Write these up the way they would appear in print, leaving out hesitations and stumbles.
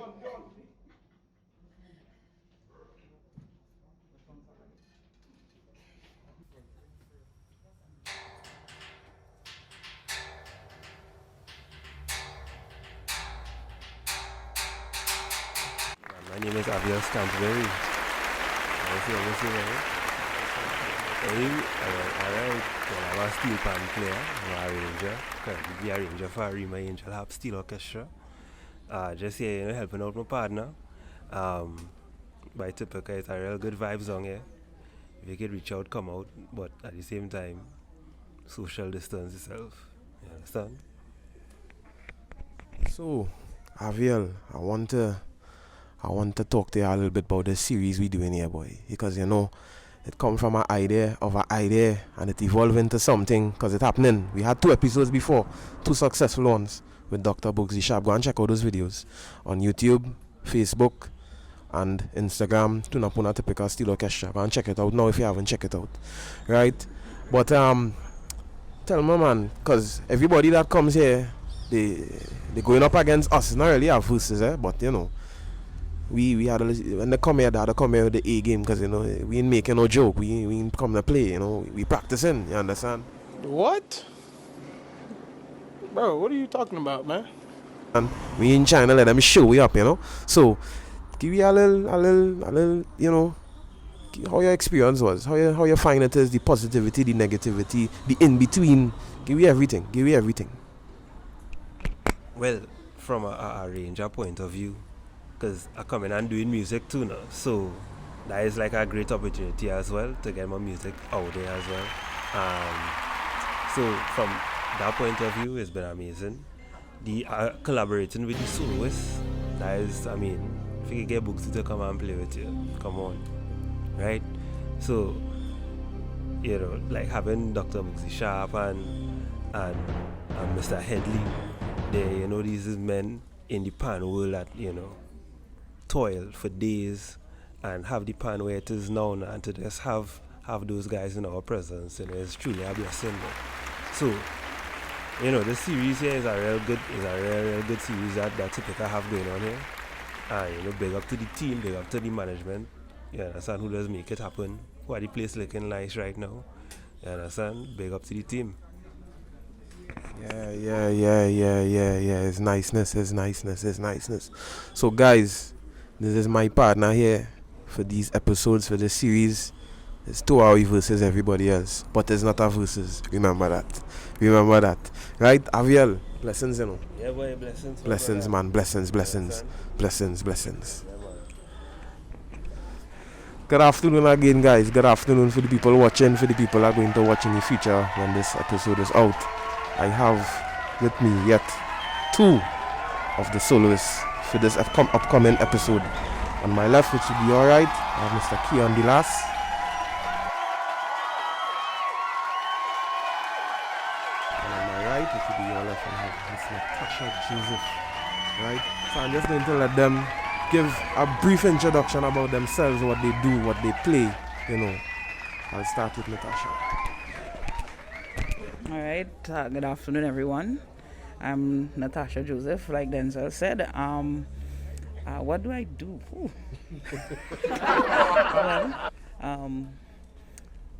My name is Aviel Stansberry. Alright, I'm a steel pan player, I'm a arranger, currently the arranger for Rima Angel Harp Steel Orchestra. Just here, helping out my partner. By Tipica, it's a real good vibe song here. If you could reach out, come out, but at the same time, social distance yourself. You understand? So, Aviel, I want to talk to you a little bit about the series we doing here, boy. Because it come from an idea and it evolved into something because it happening. We had 2 episodes before, 2 successful ones with Dr. Bugsy Sharp. Go and check out those videos on YouTube, Facebook, and Instagram, Tunapuna Tipica Steel Orchestra. Go and check it out now if you haven't checked it out. Right? But tell me, man, because everybody that comes here, they going up against us. It's not really our verses, but we had when they come here, they had to come here with the A game because we ain't making no joke. We ain't come to play. We practicing. You understand? What? Bro, what are you talking about, man? And we ain't trying to let them show we up, So give you a little, how your experience was, how you find it is, the positivity, the negativity, the in between. Give you everything. Well, from a arranger point of view, because I come in and doing music too now, so that is like a great opportunity as well to get my music out there as well. So from that point of view, it's been amazing. The collaborating with the soloists, that is, if you can get Bugsy to come and play with you, come on, right? So, like having Dr. Bugsy Sharp and Mr. Headley, these men in the pan world that, toil for days and have the pan where it is now, and to just have those guys in our presence, it's truly a blessing. So, the series here is a real good series that Tipica have going on here. And big up to the team, big up to the management. You understand, who does make it happen? Why the place looking nice right now? You understand? Big up to the team. Yeah. It's niceness. So guys, this is my partner here for these episodes, for this series. It's 2 hour versus everybody else, but it's not a versus. Remember that. Right, Aviel? Blessings, Yeah, boy, blessings. Blessings, man. Blessings. Yeah, man. Good afternoon again, guys. Good afternoon for the people watching, for the people that are going to watch in the future when this episode is out. I have with me yet 2 of the soloists for this upcoming episode. On my left, which should be alright, I have Mr. Keon Dilas. And on my right, which should be your left, I have Miss Natasha Joseph. Right? So I'm just going to let them give a brief introduction about themselves, what they do, what they play. I'll start with Natasha. Alright, good afternoon everyone. I'm Natasha Joseph, like Denzel said. What do I do? Well,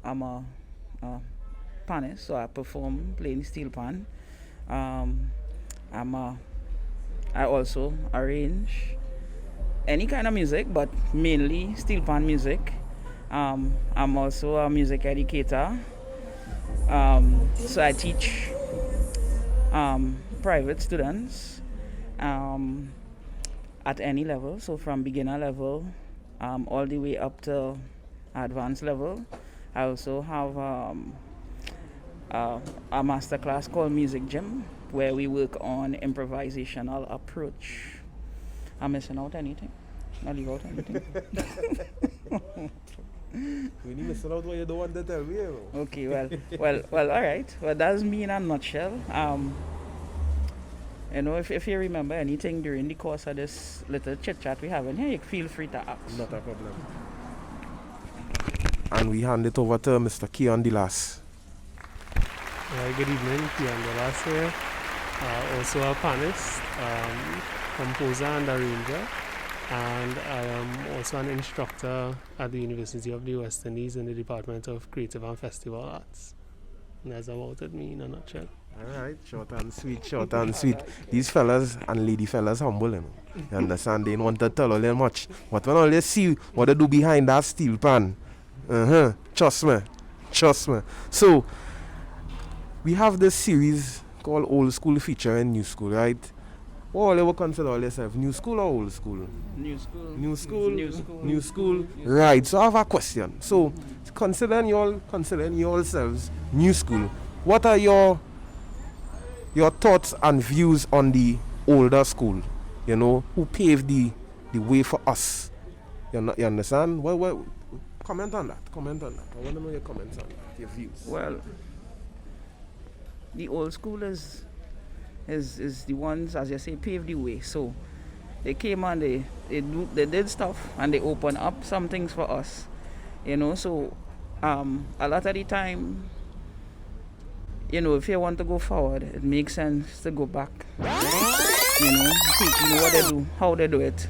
I'm a panist, so I perform playing steel pan. I also arrange any kind of music, but mainly steel pan music. I'm also a music educator. So I teach private students at any level, so from beginner level all the way up to advanced level. I also have a master class called Music Gym, where we work on improvisational approach. I'm missing out anything? I leave out anything? We need to sort out what you don't want to tell me. Okay, well, all right. Well, that's me in a nutshell. If you remember anything during the course of this little chit chat we have in here, you feel free to ask. Not a problem. And we hand it over to Mr. Keon Dilas. Good evening, Keon Dilas here. also a pianist, composer and arranger, and I am also an instructor at the University of the West Indies in the Department of Creative and Festival Arts. And that's about it, me in a nutshell. Alright, short and sweet, short and sweet. These fellas and lady fellas humble, you know. You understand? They don't want to tell all them much. But when all they see what they do behind that steel pan, trust me. So, we have this series called Old School Feature and New School, right? What all you consider all yourself? New school or old school? New school. New school? New school. New school. Right, so I have a question. So, considering yourselves new school, what are your thoughts and views on the older school? You know, who paved the way for us? You understand? Well, comment on that. I want to know your comments on that, your views. Well, the old school is the ones, as you say, paved the way. So they came and they did stuff and they opened up some things for us. You know, so a lot of the time, you know, if you want to go forward, it makes sense to go back. You know, thinking what they do, how they do it,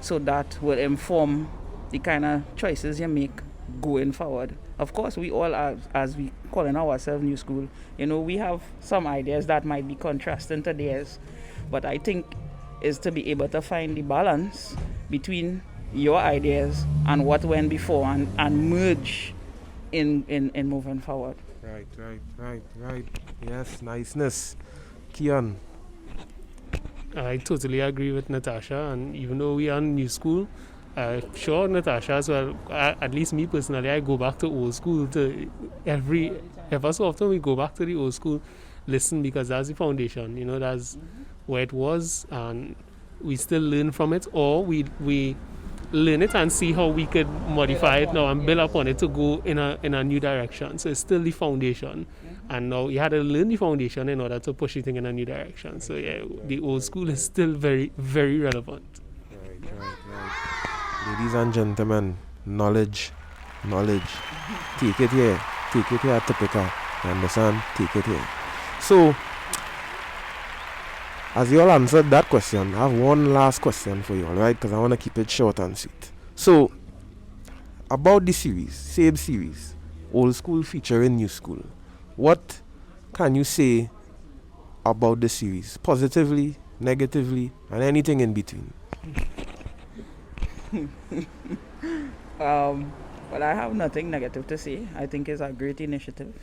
so that will inform the kind of choices you make going forward. Of course, we all are, as we calling ourselves new school, you know, we have some ideas that might be contrasting to theirs, but I think is to be able to find the balance between your ideas and what went before and merge in moving forward. Right. Yes, niceness. Kian. I totally agree with Natasha, and even though we are in new school, sure Natasha as well, at least me personally, I go back to old school to ever so often we go back to the old school, listen, because that's the foundation, you know, that's where it was, and we still learn from it, or we learn it and see how we could modify it now and build upon it to go in a new direction. So it's still the foundation, and now you had to learn the foundation in order to push it in a new direction. So yeah, the old school is still very, very relevant. Right. Ladies and gentlemen, knowledge. Take it here, Tipica. You understand? Take it here. So, as you all answered that question, I have one last question for you, alright? Because I want to keep it short and sweet. So, about the series, same series, old school featuring new school, what can you say about the series? Positively, negatively, and anything in between? Well, I have nothing negative to say. I think it's a great initiative,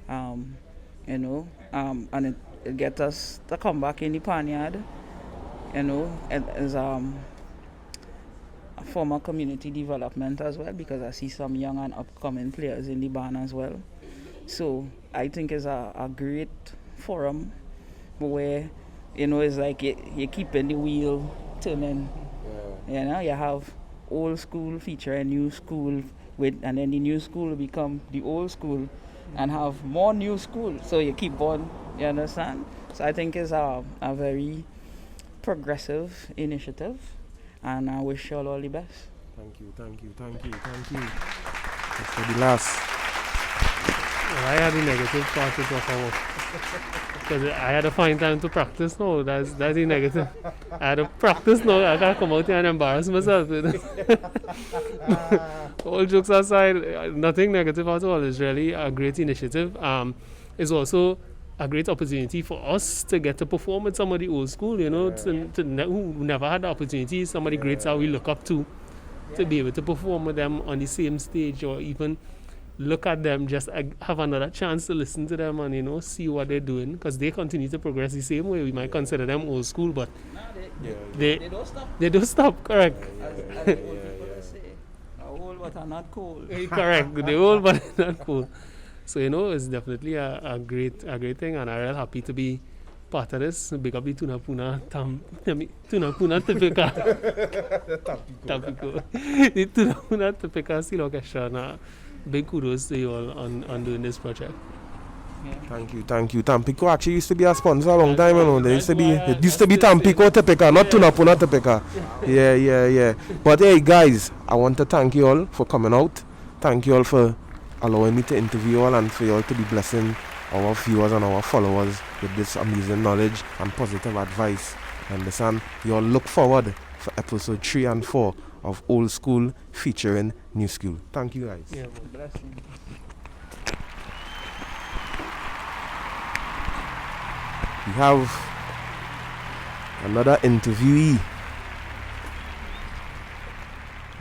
you know, and it gets us to come back in the panyard, you know, as a form of community development as well, because I see some young and upcoming players in the band as well. So I think it's a great forum where, you know, it's like you're keeping the wheel turning. You know, you have old school featuring new school and then the new school will become the old school and have more new school. So you keep on, you understand? So I think it's a very progressive initiative, and I wish you all the best. Thank you. That's for the last. Well, I had a negative part to talk about. Because I had to find time to practice now. That's the negative. I had to practice now. I can't come out here and embarrass myself. All jokes aside, nothing negative at all. It's really a great initiative. It's also a great opportunity for us to get to perform with somebody old school, you know, who never had the opportunity, somebody great that we look up to be able to perform with them on the same stage, or even look at them, just have another chance to listen to them and, you know, see what they're doing, because they continue to progress the same way. We might consider them old school, but they don't stop. They don't stop, correct. Old but are not cold. Correct, they're old but not cool. So, you know, it's definitely a great thing, and I'm real happy to be part of this. Big up the Tunapuna Tipica. The Tunapuna Tipica Steel Orchestra. Big kudos to you all on doing this project. Yeah. Thank you. Tampico actually used to be a sponsor a long time ago. It used to be Tampico Tipica, not Tunapuna Tipica. Yeah. But hey guys, I want to thank you all for coming out. Thank you all for allowing me to interview you all, and for you all to be blessing our viewers and our followers with this amazing knowledge and positive advice. Understand? You all look forward for episode 3 and 4 of Old School featuring New School. Thank you guys. Yeah, Blessing. We have another interviewee,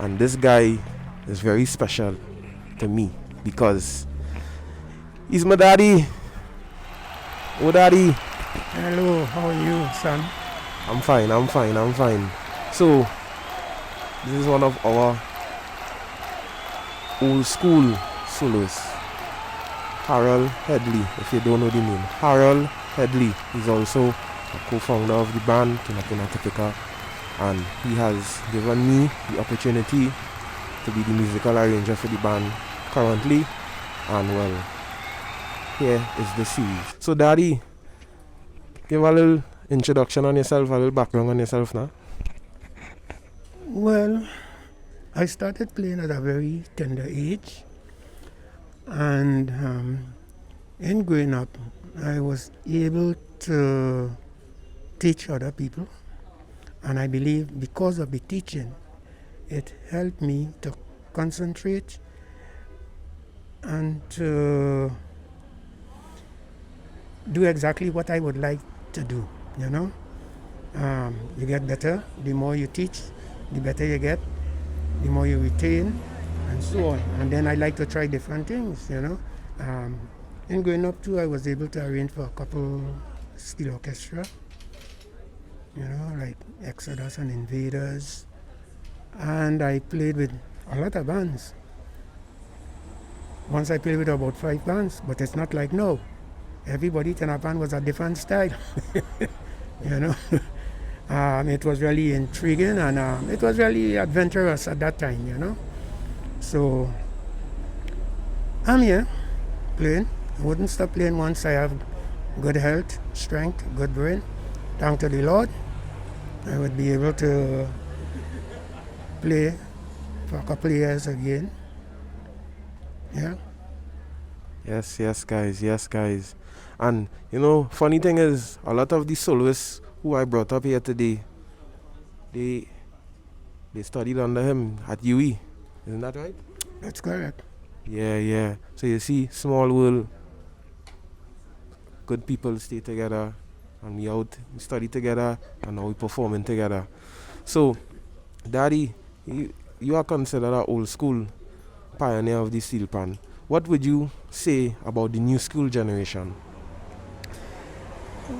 and this guy is very special to me because he's my daddy. Oh daddy. Hello, how are you, son? I'm fine. So this is one of our old school soloists, Harold Headley. If you don't know the name, Harold Headley is also a co-founder of the band Tunapuna Tipica, and he has given me the opportunity to be the musical arranger for the band currently. And well, here is the series. So daddy, give a little introduction on yourself, a little background on yourself now. Well, I started playing at a very tender age, and in growing up, I was able to teach other people, and I believe because of the teaching, it helped me to concentrate and to do exactly what I would like to do, you know. You get better, the more you teach, the better you get, the more you retain, and so on. And then I like to try different things, you know. In growing up too, I was able to arrange for a couple steel orchestra, you know, like Exodus and Invaders. And I played with a lot of bands. Once I played with about 5 bands, but it's not like now. Everybody in a band was a different style, you know. It was really intriguing, and it was really adventurous at that time, you know. So I'm here playing. I wouldn't stop playing once I have good health, strength, good brain. Thank to the Lord, I would be able to play for a couple of years again. Yeah. Yes guys. And you know, funny thing is, a lot of the soloists who I brought up here today, they studied under him at UE. Isn't that right? That's correct. Yeah. So you see, small world, good people stay together, and we study together, and now we performing together. So, daddy, you are considered an old school pioneer of the steel pan. What would you say about the new school generation?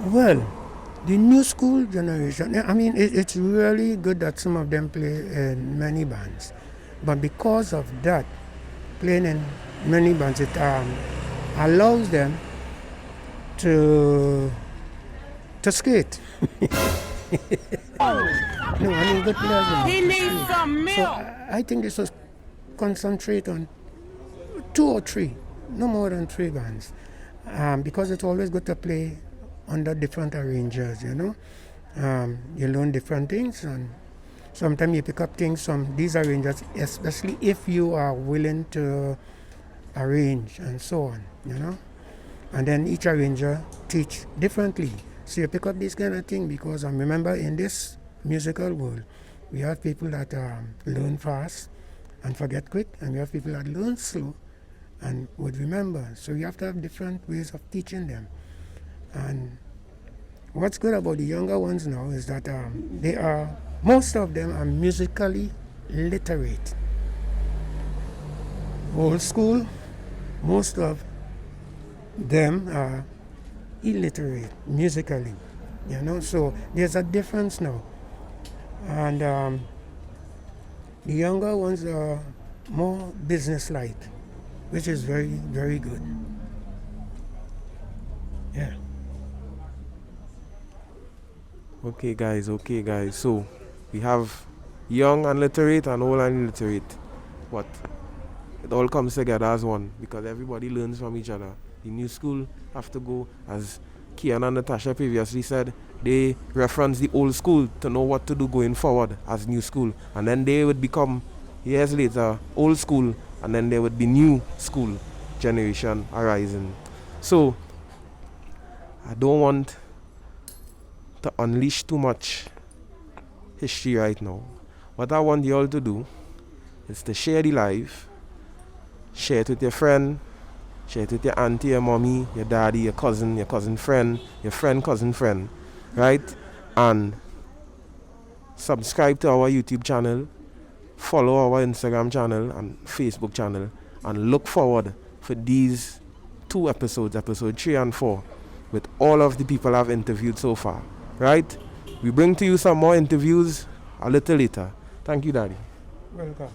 Well, the new school generation, I mean, it's really good that some of them play in many bands. But because of that, playing in many bands, it allows them to skate. No, I mean, good players. He needs some milk. So I think this was concentrate on 2 or 3, no more than 3 bands, because it's always good to play under different arrangers, you know. You learn different things, and sometimes you pick up things from these arrangers, especially if you are willing to arrange and so on, you know. And then each arranger teach differently, so you pick up this kind of thing, because remember, in this musical world, we have people that learn fast and forget quick, and we have people that learn slow and would remember. So you have to have different ways of teaching them. And what's good about the younger ones now is that most of them are musically literate. Old school, most of them are illiterate musically, you know. So there's a difference now. And the younger ones are more business-like, which is very, very good. Yeah. Okay guys. So we have young and literate and old and illiterate. But it all comes together as one, because everybody learns from each other. The new school have to go, as Kian and Natasha previously said, they reference the old school to know what to do going forward as new school. And then they would become, years later, old school, and then there would be new school generation arising. So I don't want to unleash too much history right now. What I want you all to do is to share the live, share it with your friend, share it with your auntie, your mommy, your daddy, your cousin friend, your friend, cousin friend, right? And subscribe to our YouTube channel, follow our Instagram channel and Facebook channel, and look forward for these 2 episodes, episode 3 and 4, with all of the people I've interviewed so far, right? We bring to you some more interviews a little later. Thank you, Daddy. Welcome.